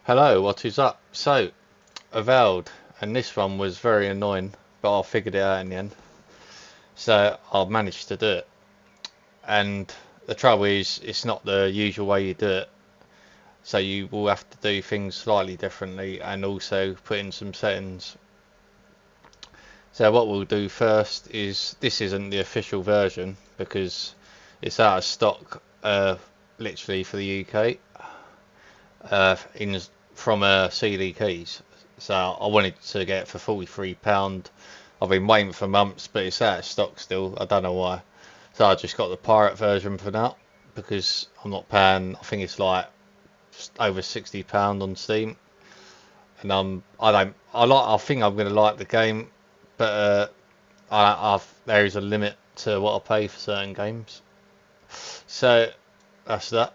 Hello, what is up? So, Avowed, and this one was very annoying, but I figured it out in the end. So, I managed to do it. And the trouble is, it's not the usual way you do it. So, you will have to do things slightly differently and also put in some settings. So, what we'll do first is, this isn't the official version because it's out of stock, literally for the UK. From CD Keys, so I wanted to get it for £43. I've been waiting for months, but it's out of stock still. I don't know why. So I just got the pirate version for now because I'm not paying. I think it's like over £60 on Steam, and I think I'm gonna like the game, but there is a limit to what I pay for certain games. So that's that.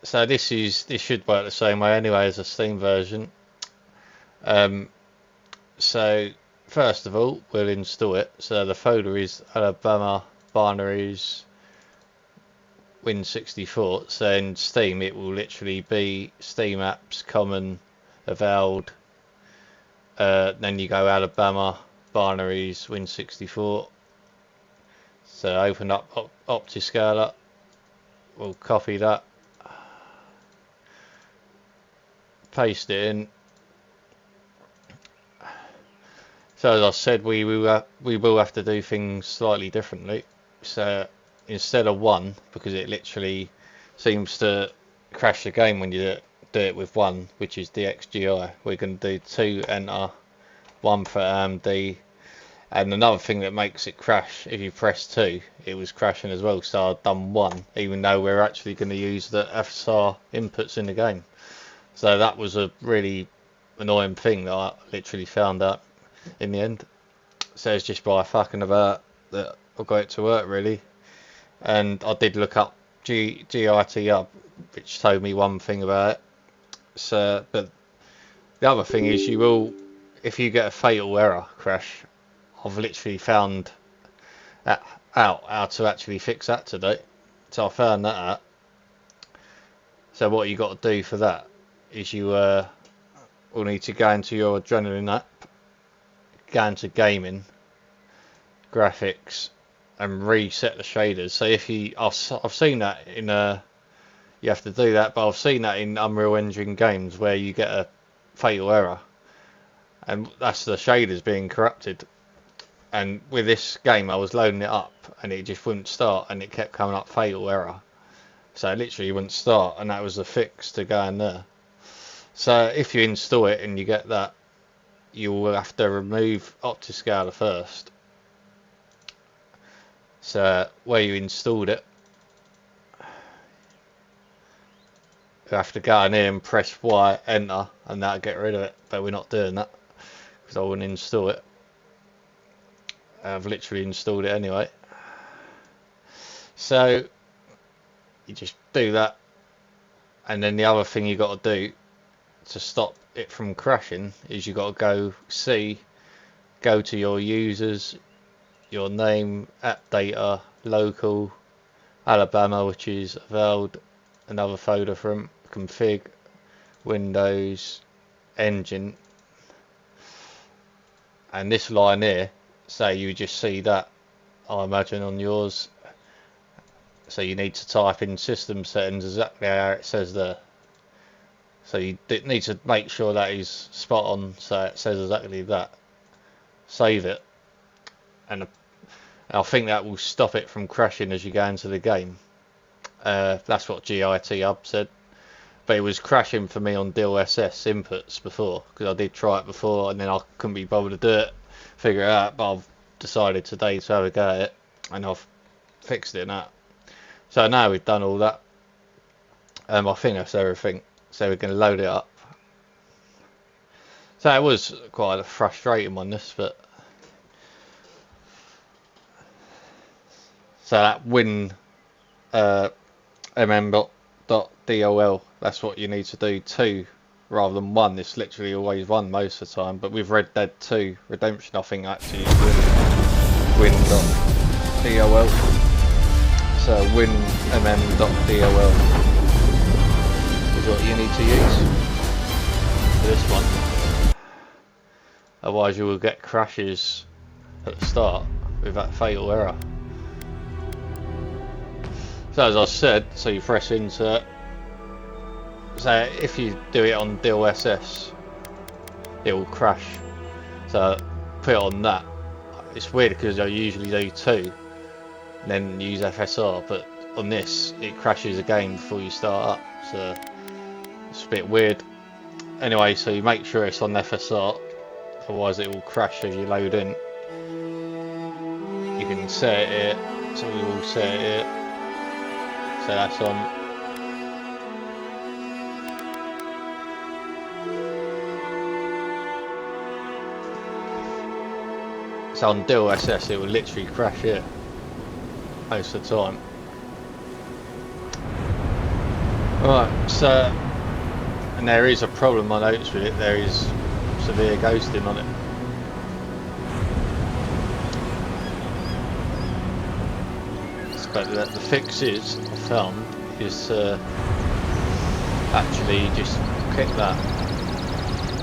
So this should work the same way anyway as a Steam version. So first of all, we'll install it. So the folder is Alabama binaries Win64. So in Steam, it will literally be Steam apps, common, Avowed. Then you go Alabama binaries Win64. So open up optiscaler. We'll copy that. Paste it in. So as I said, we will have to do things slightly differently. So instead of 1, because it literally seems to crash the game when you do it with 1, which is DXGI, we're going to do 2 enter, 1 for AMD, and another thing that makes it crash, if you press 2, it was crashing as well. So I've done 1, even though we're actually going to use the FSR inputs in the game. So that was a really annoying thing that I literally found out in the end. So it's just by fucking about that I got it to work really. And I did look up GIT Hub, which told me one thing about it. So, but the other thing is, if you get a fatal error crash, I've literally found out how to actually fix that today. So I found that out. So what you got to do for that is you will need to go into your Adrenaline app, go into gaming, graphics, and reset the shaders. So if I've seen that in you have to do that, but I've seen that in Unreal Engine games where you get a fatal error, and that's the shaders being corrupted. And with this game, I was loading it up, and it just wouldn't start, and it kept coming up fatal error. So it literally wouldn't start, and that was the fix to go in there. So if you install it and you get that, you will have to remove optiscaler first. So where you installed it, you have to go in here and press Y, enter, and that'll get rid of it. But we're not doing that because I wouldn't install it. I've literally installed it anyway. So you just do that, and then the other thing you got to do to stop it from crashing is you got to go to your users, your name, app data, local, Alabama, which is Avowed, another folder from config, Windows, engine, and this line here. So you just see that, I imagine, on yours. So you need to type in SystemSettings exactly how it says there. So you need to make sure that is spot on, so it says exactly that. Save it, and I think that will stop it from crashing as you go into the game. That's what GIT Hub said, but it was crashing for me on DLSS inputs before, because I did try it before and then I couldn't be bothered to do it, figure it out. But I've decided today to have a go at it, and I've fixed it now. So now we've done all that, I think that's everything. So we're going to load it up. So it was quite a frustrating one, this, but so that win mm.dol, that's what you need to do, 2 rather than 1. It's literally always 1 most of the time, but with Red Dead 2 Redemption, I think actually win.dol. So win mm.dol is what you need to use. for this one. Otherwise you will get crashes at the start with that fatal error. So as I said, so you press insert. So if you do it on DLSS, it will crash. So put it on that. It's weird because I usually do 2, then use FSR, but on this it crashes again before you start up. So it's a bit weird. Anyway, so you make sure it's on FSR, otherwise it will crash as you load in. You can set it here, so we will set it here. So that's on. So on DLSS it will literally crash here most of the time. Right, so, and there is a problem I noticed with it, there is severe ghosting on it. But the fix is, I found, is to actually just click that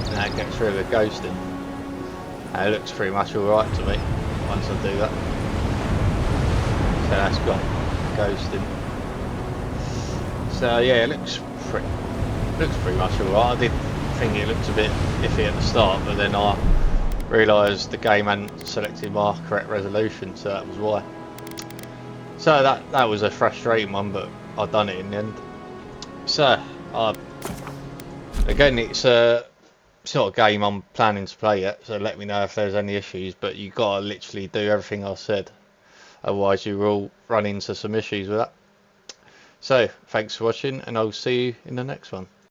and that gets rid of the ghosting. And it looks pretty much alright to me once I do that. So that's gone, ghosting. So yeah, it looks pretty much alright. I did think it looked a bit iffy at the start, but then I realised the game hadn't selected my correct resolution, so that was why. So that was a frustrating one, but I've done it in the end. So again, it's not a game I'm planning to play yet, so let me know if there's any issues, but you gotta literally do everything I said, otherwise you will run into some issues with that. So thanks for watching, and I'll see you in the next one.